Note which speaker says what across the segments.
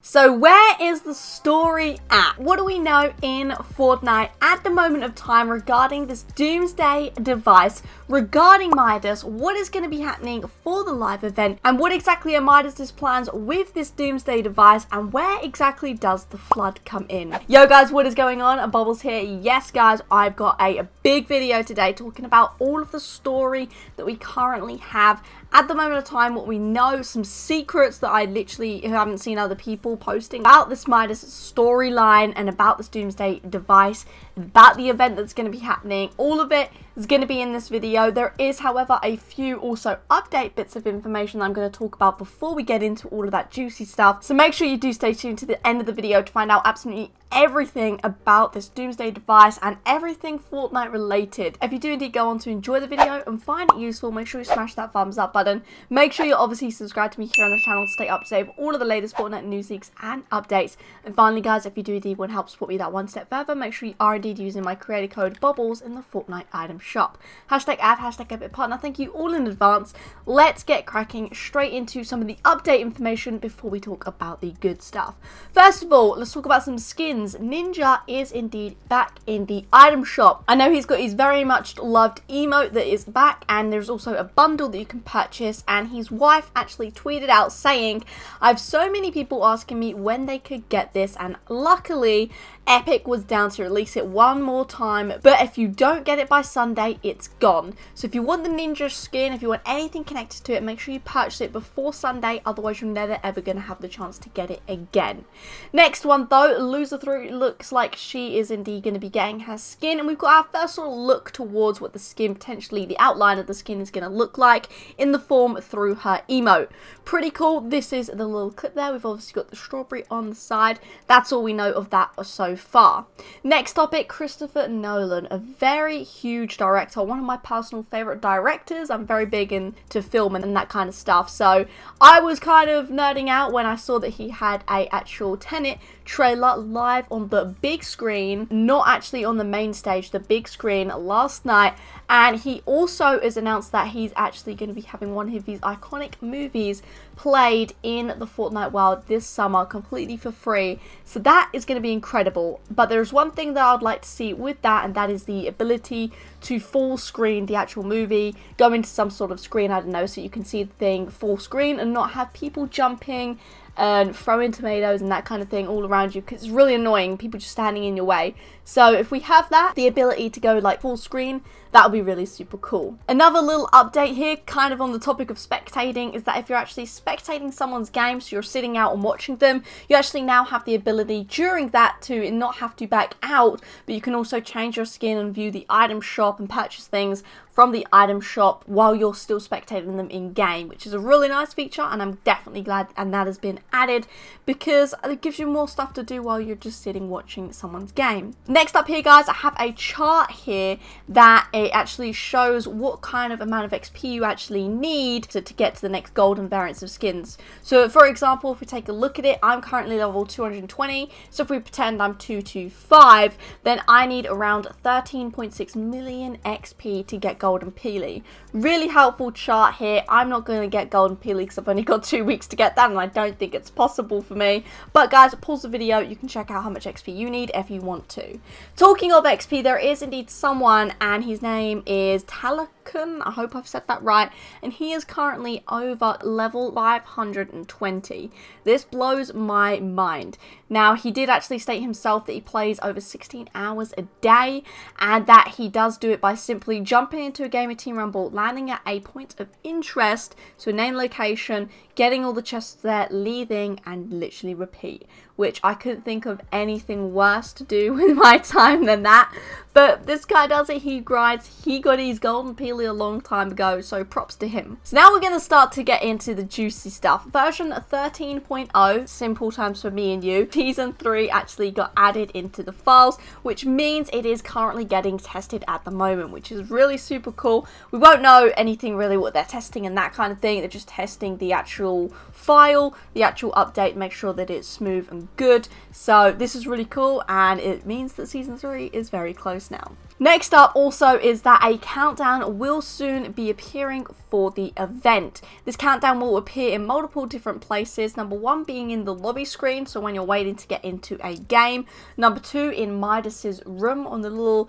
Speaker 1: So where is the story at? What do we know in Fortnite at the moment of time regarding this Doomsday Device, regarding Midas, what is going to be happening for the live event, and what exactly are Midas' plans with this Doomsday Device, and where exactly does the flood come in? Yo guys, what is going on? Bobblez here. Yes guys, I've got a big video today talking about all of the story that we currently have at the moment of time, what we know, some secrets that I literally haven't seen other people posting about this Midas storyline and about this Doomsday Device, about the event that's going to be happening. All of it is going to be in this video. There is, however, a few also update bits of information that I'm going to talk about before we get into all of that juicy stuff. So make sure you do stay tuned to the end of the video to find out absolutely everything about this Doomsday Device and everything Fortnite related. If you do indeed go on to enjoy the video and find it useful, make sure you smash that thumbs up button. Make sure you're obviously subscribed to me here on the channel to stay up to date with all of the latest Fortnite news leaks and updates. And finally guys, if you do indeed want to help support me that one step further, make sure you are indeed using my creator code Bobblez in the Fortnite item shop. Hashtag ad, hashtag epic partner. Thank you all in advance. Let's get cracking straight into some of the update information before we talk about the good stuff. First of all, let's talk about some skins. Ninja is indeed back in the item shop. I know he's got his very much loved emote that is back, and there's also a bundle that you can purchase, and his wife actually tweeted out saying, I have so many people asking me when they could get this, and luckily Epic was down to release it one more time, but if you don't get it by Sunday, it's gone. So if you want the Ninja skin, if you want anything connected to it, make sure you purchase it before Sunday, otherwise you're never ever going to have the chance to get it again. Next one though, LoserFruit looks like she is indeed going to be getting her skin, and we've got our first sort of look towards what the skin, potentially the outline of the skin, is going to look like in the form through her emote. Pretty cool. This is the little clip there. We've obviously got the strawberry on the side. That's all we know of that so far. Next topic, Christoper Nolan, a very huge director, one of my personal favorite directors. I'm very big into film and that kind of stuff, so I was kind of nerding out when I saw that he had a actual Tenet trailer live on the big screen, not actually on the main stage, the big screen last night. And he also has announced that he's actually going to be having one of his iconic movies played in the Fortnite world this summer completely for free. So that is going to be incredible. But there's one thing that I'd like to see with that, and that is the ability to full screen the actual movie, go into some sort of screen, I don't know, so you can see the thing full screen and not have people jumping and throwing tomatoes and that kind of thing all around you, because it's really annoying, people just standing in your way. So if we have that, the ability to go like full screen, that would be really super cool. Another little update here, kind of on the topic of spectating, is that if you're actually spectating someone's game, so you're sitting out and watching them, you actually now have the ability during that to not have to back out, but you can also change your skin and view the item shop and purchase things from the item shop while you're still spectating them in game, which is a really nice feature, and I'm definitely glad and that has been added, because it gives you more stuff to do while you're just sitting watching someone's game. Next up here guys, I have a chart here that it actually shows what kind of amount of XP you actually need to get to the next golden variants of skins. So for example, if we take a look at it, I'm currently level 220, so if we pretend I'm 225, then I need around 13.6 million XP to get golden peely. Really helpful chart here. I'm not going to get golden peely because I've only got 2 weeks to get that, and I don't think it's possible for me. But guys, pause the video, you can check out how much XP you need if you want to. Talking of XP, there is indeed someone, and his name is Talakun, I hope I've said that right, and he is currently over level 520. This blows my mind. Now, he did actually state himself that he plays over 16 hours a day, and that he does do it by simply jumping into a game of Team Rumble, landing at a point of interest, so name, location, getting all the chests there, leaving, and literally repeat, which I couldn't think of anything worse to do with my time than that. But this guy does it, he grinds, he got his golden peely a long time ago, so props to him. So now we're going to start to get into the juicy stuff. Version 13.0, simple terms for me and you, Season 3 actually got added into the files, which means it is currently getting tested at the moment, which is really super cool. We won't know anything really what they're testing and that kind of thing, they're just testing the actual file, the actual update, make sure that it's smooth and good. So this is really cool, and it means that Season 3 is very close now. Next up also is that a countdown will soon be appearing for the event. This countdown will appear in multiple different places. Number 1 being in the lobby screen, so when you're waiting to get into a game. Number 2 in Midas's room on the little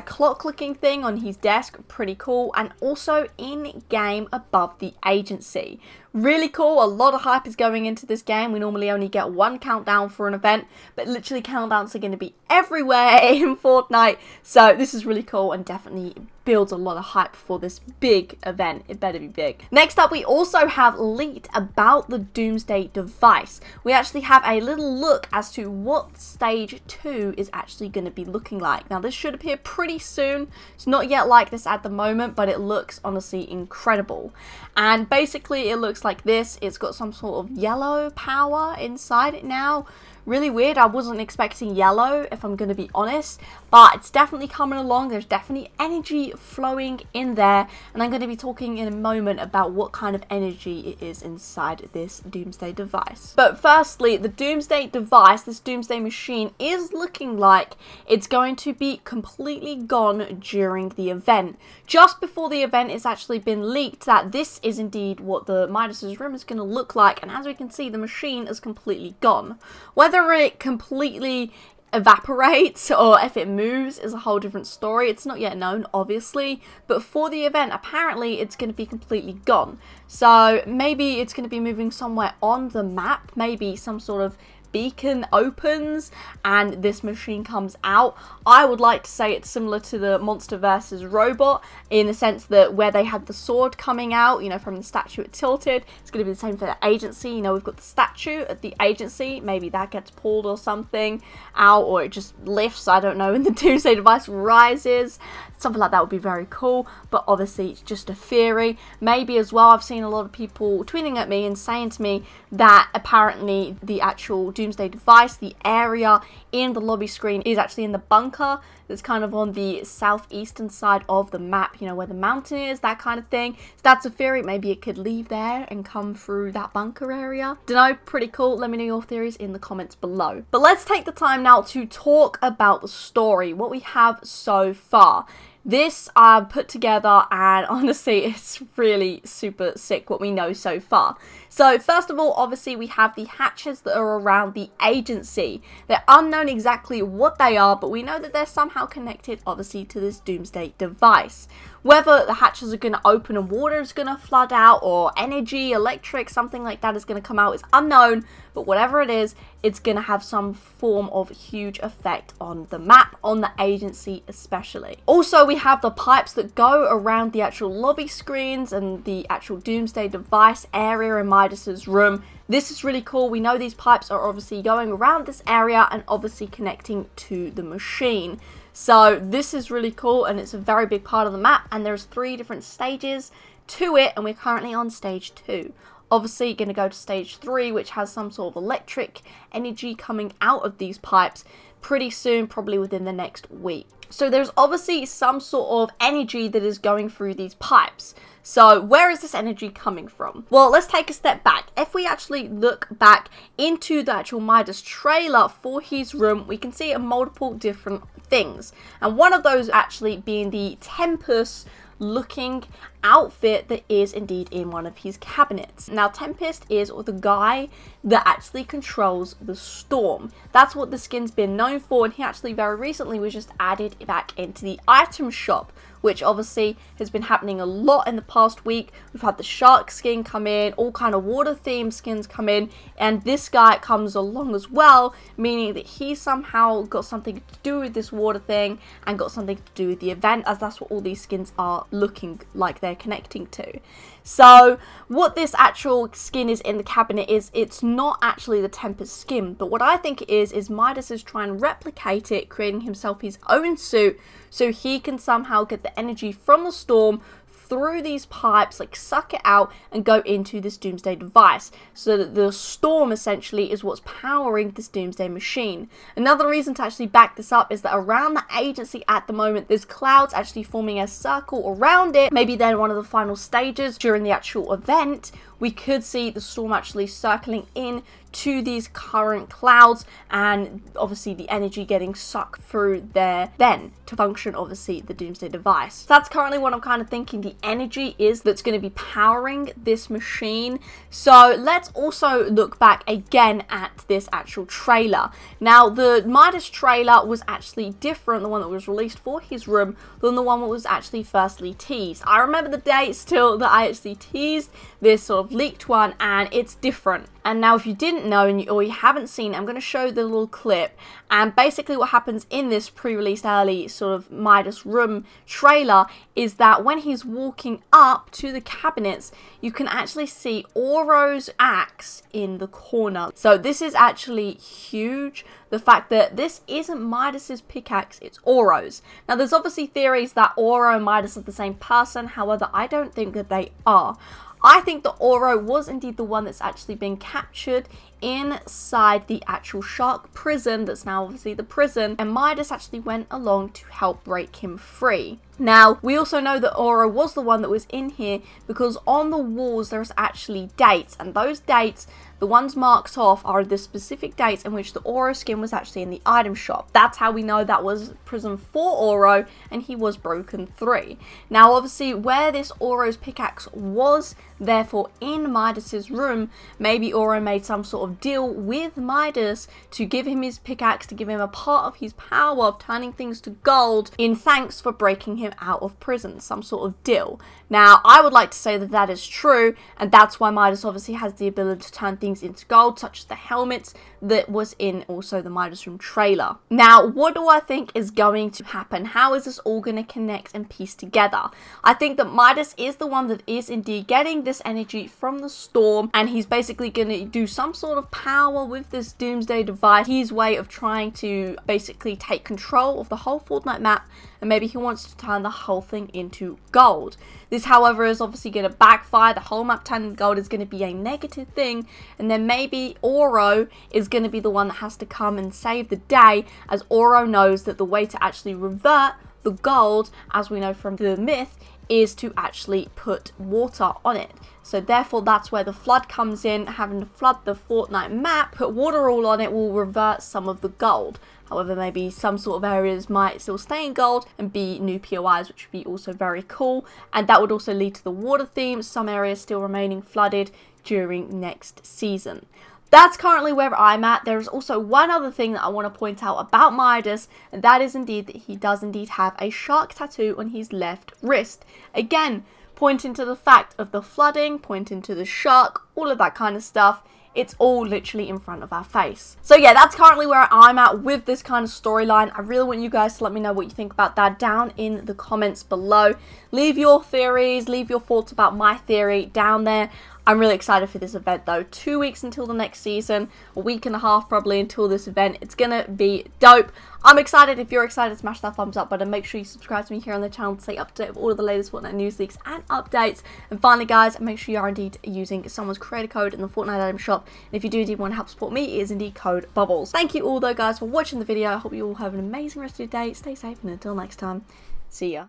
Speaker 1: clock looking thing on his desk, pretty cool. And also in game above the agency. Really cool, a lot of hype is going into this game. We normally only get 1 countdown for an event, but literally countdowns are going to be everywhere in Fortnite. So this is really cool and definitely builds a lot of hype for this big event. It better be big. Next up, we also have leaked about the Doomsday Device. We actually have a little look as to what stage 2 is actually going to be looking like. Now this should appear pretty soon. It's not yet like this at the moment, but it looks honestly incredible. And basically it looks like this. It's got some sort of yellow power inside it now. Really weird. I wasn't expecting yellow, if I'm going to be honest, but it's definitely coming along. There's definitely energy flowing in there, and I'm going to be talking in a moment about what kind of energy it is inside this Doomsday Device. But firstly, the Doomsday Device, this Doomsday machine, is looking like it's going to be completely gone during the event. Just before the event, it's actually been leaked that this is indeed what the Midas's room is going to look like, and as we can see, the machine is completely gone. Whether it completely evaporates or if it moves is a whole different story. It's not yet known, obviously, but for the event, apparently it's going to be completely gone. So maybe it's going to be moving somewhere on the map, maybe some sort of beacon opens and this machine comes out. I would like to say it's similar to the Monster vs. Robot in the sense that where they had the sword coming out, you know, from the statue it tilted. It's going to be the same for the agency. You know, we've got the statue at the agency. Maybe that gets pulled or something out, or it just lifts, I don't know, and the Doomsday Device rises. Something like that would be very cool, but obviously it's just a theory. Maybe as well, I've seen a lot of people tweeting at me and saying to me that apparently the actual Doomsday Device, the area in the lobby screen, is actually in the bunker that's kind of on the southeastern side of the map, you know, where the mountain is, that kind of thing. So that's a theory. Maybe it could leave there and come through that bunker area. Dunno, pretty cool. Let me know your theories in the comments below. But let's take the time now to talk about the story, what we have so far. This I've put together, and honestly it's really super sick what we know so far. So first of all, obviously we have the hatches that are around the agency. They're unknown exactly what they are, but we know that they're somehow connected obviously to this Doomsday Device. Whether the hatches are going to open and water is going to flood out, or energy, electric, something like that is going to come out is unknown, but whatever it is, it's going to have some form of huge effect on the map, on the agency especially. Also, we have the pipes that go around the actual lobby screens and the actual Doomsday Device area in Midas's room. This is really cool. We know these pipes are obviously going around this area and obviously connecting to the machine. So this is really cool, and it's a very big part of the map, and there's 3 different stages to it, and we're currently on stage 2. Obviously going to go to stage 3, which has some sort of electric energy coming out of these pipes pretty soon, probably within the next week. So there's obviously some sort of energy that is going through these pipes. So where is this energy coming from? Well, let's take a step back. If we actually look back into the actual Midas trailer for his room, we can see multiple different things. And one of those actually being the Tempest looking outfit that is indeed in one of his cabinets. Now, Tempest is the guy that actually controls the storm. That's what the skin's been known for, and he actually very recently was just added back into the item shop, which obviously has been happening a lot in the past week. We've had the shark skin come in, all kind of water themed skins come in, and this guy comes along as well, meaning that he somehow got something to do with this water thing and got something to do with the event, as that's what all these skins are looking like they're connecting to. So what this actual skin is in the cabinet is, it's not actually the Tempest skin, but what I think it is Midas is trying to replicate it, creating himself his own suit so he can somehow get the energy from the storm through these pipes, like suck it out and go into this Doomsday Device, so that the storm essentially is what's powering this Doomsday machine. Another reason to actually back this up is that around the agency at the moment, there's clouds actually forming a circle around it. Maybe then one of the final stages during the actual event, we could see the storm actually circling in to these current clouds, and obviously the energy getting sucked through there then to function obviously the Doomsday device. So that's currently what I'm kind of thinking the energy is that's going to be powering this machine. So let's also look back again at this actual trailer. Now the Midas trailer was actually different, the one that was released for his room, than the one that was actually firstly teased. I remember the day still that I actually teased this sort of leaked one, and it's different. And now if you didn't know or you haven't seen it, I'm going to show the little clip, and basically what happens in this pre-released early sort of Midas room trailer is that when he's walking up to the cabinets, you can actually see Oro's axe in the corner. So this is actually huge. The fact that this isn't Midas's pickaxe, it's Oro's. Now there's obviously theories that Oro and Midas are the same person, however I don't think that they are. I think that Oro was indeed the one that's actually been captured inside the actual shark prison that's now obviously the prison, and Midas actually went along to help break him free. Now, we also know that Oro was the one that was in here because on the walls there's actually dates, and those dates, the ones marked off, are the specific dates in which the Oro skin was actually in the item shop. That's how we know that was prison for Oro, and he was broken 3. Now, obviously, where this Oro's pickaxe was, therefore, in Midas's room, maybe Oro made some sort of deal with Midas to give him his pickaxe, to give him a part of his power of turning things to gold in thanks for breaking him out of prison, some sort of deal. Now, I would like to say that that is true, and that's why Midas obviously has the ability to turn things into gold, such as the helmets that was in also the Midas room trailer. Now, what do I think is going to happen? How is this all going to connect and piece together? I think that Midas is the one that is indeed getting this energy from the storm, and he's basically going to do some sort of power with this Doomsday device, his way of trying to basically take control of the whole Fortnite map, and maybe he wants to turn the whole thing into gold. This, however, is obviously going to backfire. The whole map turning gold is going to be a negative thing, and then maybe Oro is going to be the one that has to come and save the day, as Oro knows that the way to actually revert the gold, as we know from the myth, is to actually put water on it. So therefore that's where the flood comes in. Having to flood the Fortnite map, put water all on it, will revert some of the gold. However, maybe some sort of areas might still stay in gold and be new POIs, which would be also very cool. And that would also lead to the water theme, some areas still remaining flooded during next season. That's currently where I'm at. There's also one other thing that I want to point out about Midas, and that is indeed that he does indeed have a shark tattoo on his left wrist. Again, pointing to the fact of the flooding, pointing to the shark, all of that kind of stuff. It's all literally in front of our face. So yeah, that's currently where I'm at with this kind of storyline. I really want you guys to let me know what you think about that down in the comments below. Leave your theories, leave your thoughts about my theory down there. I'm really excited for this event though. 2 weeks until the next season, a week and a half probably until this event. It's gonna be dope. I'm excited. If you're excited, smash that thumbs up button. Make sure you subscribe to me here on the channel to stay up to date with all of the latest Fortnite news, leaks, and updates. And finally, guys, make sure you are indeed using someone's creator code in the Fortnite item shop. And if you do indeed want to help support me, it is indeed code Bobblez. Thank you all though, guys, for watching the video. I hope you all have an amazing rest of your day. Stay safe, and until next time, see ya.